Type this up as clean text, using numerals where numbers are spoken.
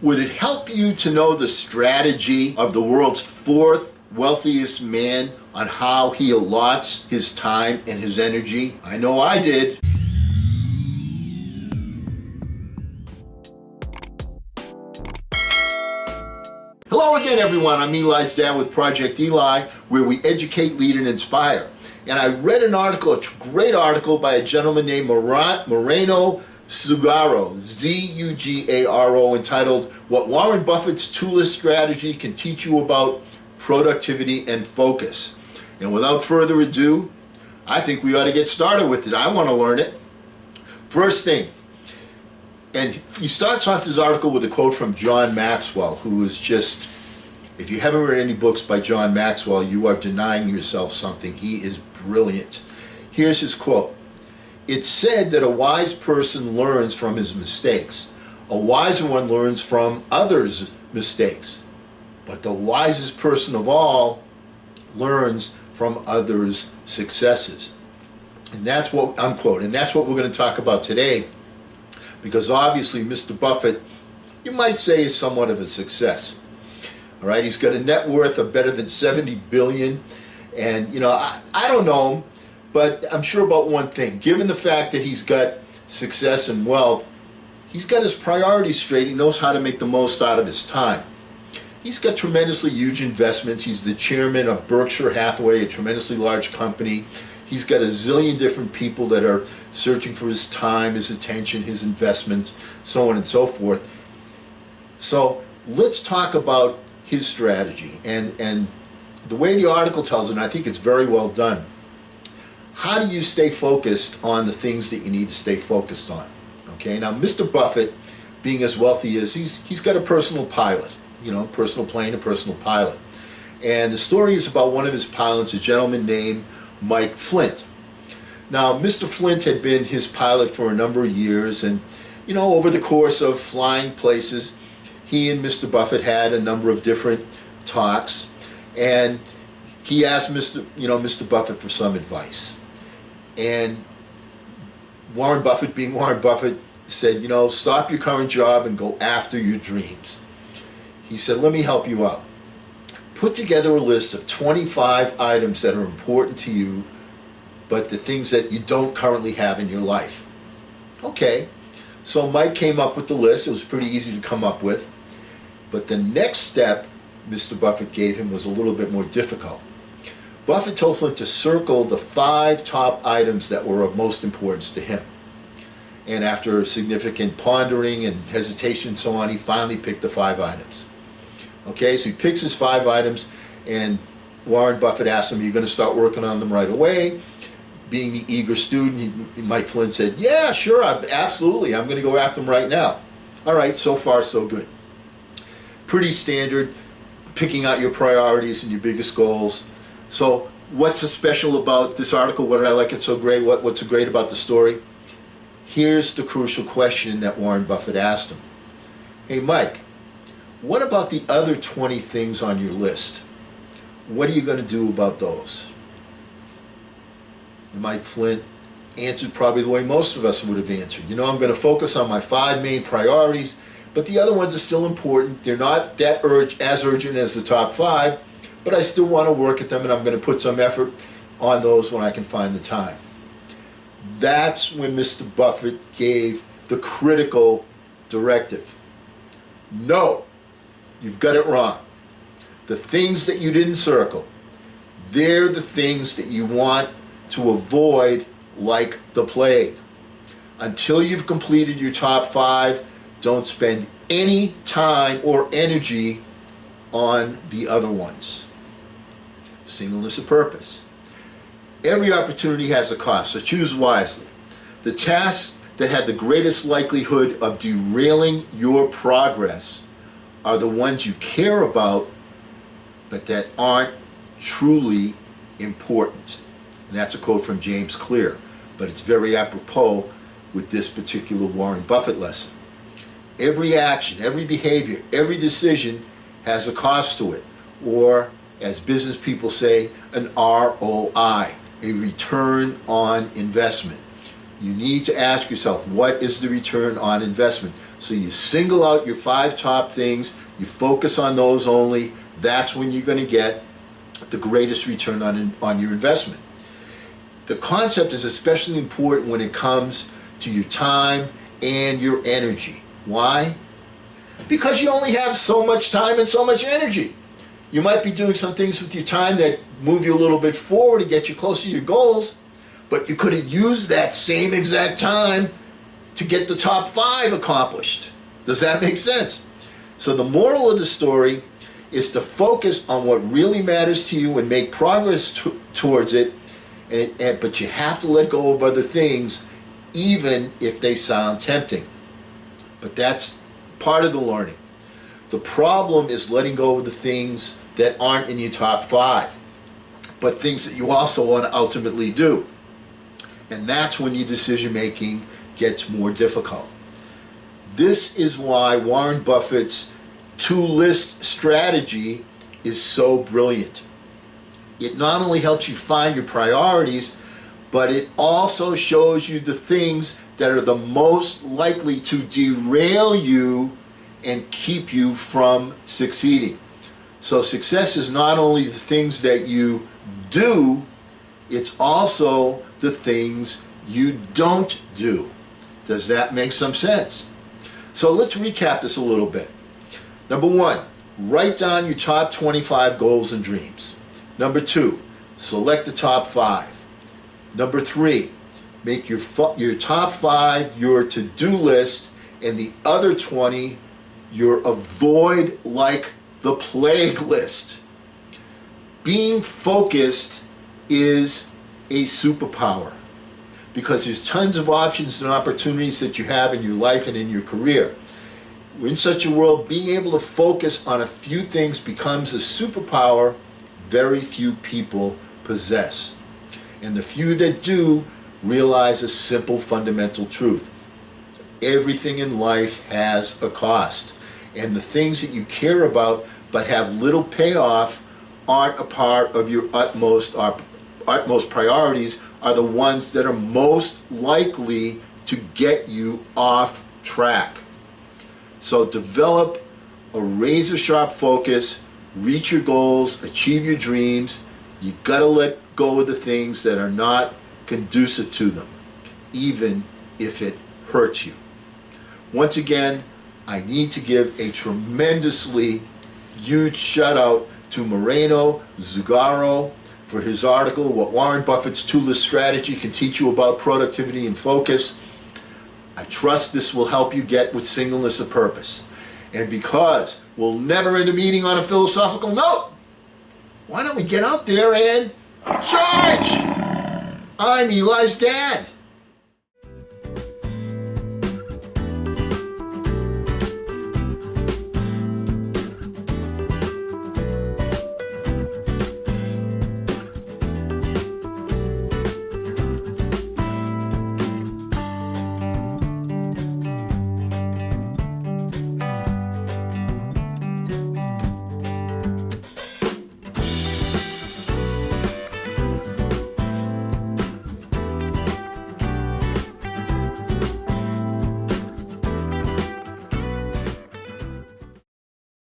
Would it help you to know the strategy of the world's fourth wealthiest man on how he allots his time and his energy? I know I did. Hello again, everyone. I'm Eli's dad with Project Eli, where we educate, lead, and inspire. And I read an article, a great article by a gentleman named Moreno Zugaro, Z-U-G-A-R-O, entitled What Warren Buffett's Two-List Strategy Can Teach You About Productivity and Focus. And without further ado, I think we ought to get started with it. I want to learn it. First thing, and he starts off this article with a quote from John Maxwell, who is just, if you haven't read any books by John Maxwell, you are denying yourself something. He is brilliant. Here's his quote. It's said that a wise person learns from his mistakes. A wiser one learns from others' mistakes. But the wisest person of all learns from others' successes. And that's what, unquote, and that's what we're going to talk about today. Because obviously Mr. Buffett, you might say, is somewhat of a success. All right, he's got a net worth of better than $70 billion. And, you know, I don't know him, but I'm sure about one thing. Given the fact that he's got success and wealth, he's got his priorities straight. He knows how to make the most out of his time. He's got tremendously huge investments. He's the chairman of Berkshire Hathaway, a tremendously large company. He's got a zillion different people that are searching for his time, his attention, his investments, so on and so forth. So let's talk about his strategy. And the way the article tells it, and I think it's very well done, how do you stay focused on the things that you need to stay focused on? Okay, now Mr. Buffett, being as wealthy as he's got a personal pilot, you know, personal plane, a personal pilot. And the story is about one of his pilots, a gentleman named Mike Flint. Now, Mr. Flint had been his pilot for a number of years, and, you know, over the course of flying places, he and Mr. Buffett had a number of different talks, and he asked Mr. Buffett for some advice. And Warren Buffett, being Warren Buffett, said, you know, stop your current job and go after your dreams. He said, let me help you out. Put together a list of 25 items that are important to you, but the things that you don't currently have in your life. Okay, so Mike came up with the list. It was pretty easy to come up with. But the next step Mr. Buffett gave him was a little bit more difficult. Buffett told him to circle the 5 top items that were of most importance to him. And after significant pondering and hesitation and so on, he finally picked the 5 items. Okay, so he picks his 5 items, and Warren Buffett asked him, are you going to start working on them right away? Being the eager student, Mike Flynn said, yeah, sure, absolutely, I'm going to go after them right now. All right, so far so good. Pretty standard, picking out your priorities and your biggest goals. So what's so special about this article? What did I like it so great? What's so great about the story? Here's the crucial question that Warren Buffett asked him. Hey, Mike, what about the other 20 things on your list? What are you going to do about those? And Mike Flint answered probably the way most of us would have answered. You know, I'm going to focus on my 5 main priorities, but the other ones are still important. They're not that as urgent as the top 5, but I still want to work at them, and I'm going to put some effort on those when I can find the time. That's when Mr. Buffett gave the critical directive. No, you've got it wrong. The things that you didn't circle, they're the things that you want to avoid like the plague. Until you've completed your top 5, don't spend any time or energy on the other ones. Singleness of purpose. Every opportunity has a cost, so choose wisely. The tasks that have the greatest likelihood of derailing your progress are the ones you care about, but that aren't truly important. And that's a quote from James Clear, but it's very apropos with this particular Warren Buffett lesson. Every action, every behavior, every decision has a cost to it, or as business people say, an ROI, a return on investment. You need to ask yourself, what is the return on investment? So you single out your 5 top things, you focus on those only. That's when you're going to get the greatest return on your investment. The concept is especially important when it comes to your time and your energy. Why? Because you only have so much time and so much energy. You might be doing some things with your time that move you a little bit forward to get you closer to your goals, but you could have used that same exact time to get the top 5 accomplished. Does that make sense? So the moral of the story is to focus on what really matters to you and make progress towards it, but you have to let go of other things, even if they sound tempting. But that's part of the learning. The problem is letting go of the things that aren't in your top 5, but things that you also want to ultimately do. And that's when your decision making gets more difficult. This is why Warren Buffett's 2-list strategy is so brilliant. It not only helps you find your priorities, but it also shows you the things that are the most likely to derail you and keep you from succeeding. So success is not only the things that you do, it's also the things you don't do. Does that make some sense? So let's recap this a little bit. Number 1, write down your top 25 goals and dreams. Number 2, select the top 5. Number 3, make your top 5 your to-do list and the other 20 your avoid like the plague list. Being focused is a superpower because there's tons of options and opportunities that you have in your life and in your career. In such a world, being able to focus on a few things becomes a superpower very few people possess. And the few that do realize a simple fundamental truth. Everything in life has a cost. And the things that you care about but have little payoff aren't a part of your utmost priorities, are the ones that are most likely to get you off track. So develop a razor-sharp focus, reach your goals, achieve your dreams. You gotta let go of the things that are not conducive to them, even if it hurts you. Once again, I need to give a tremendously huge shout out to Moreno Zugaro for his article, What Warren Buffett's 2-List Strategy Can Teach You About Productivity and Focus. I trust this will help you get with singleness of purpose. And because we'll never end a meeting on a philosophical note, why don't we get out there and charge? I'm Eli's dad.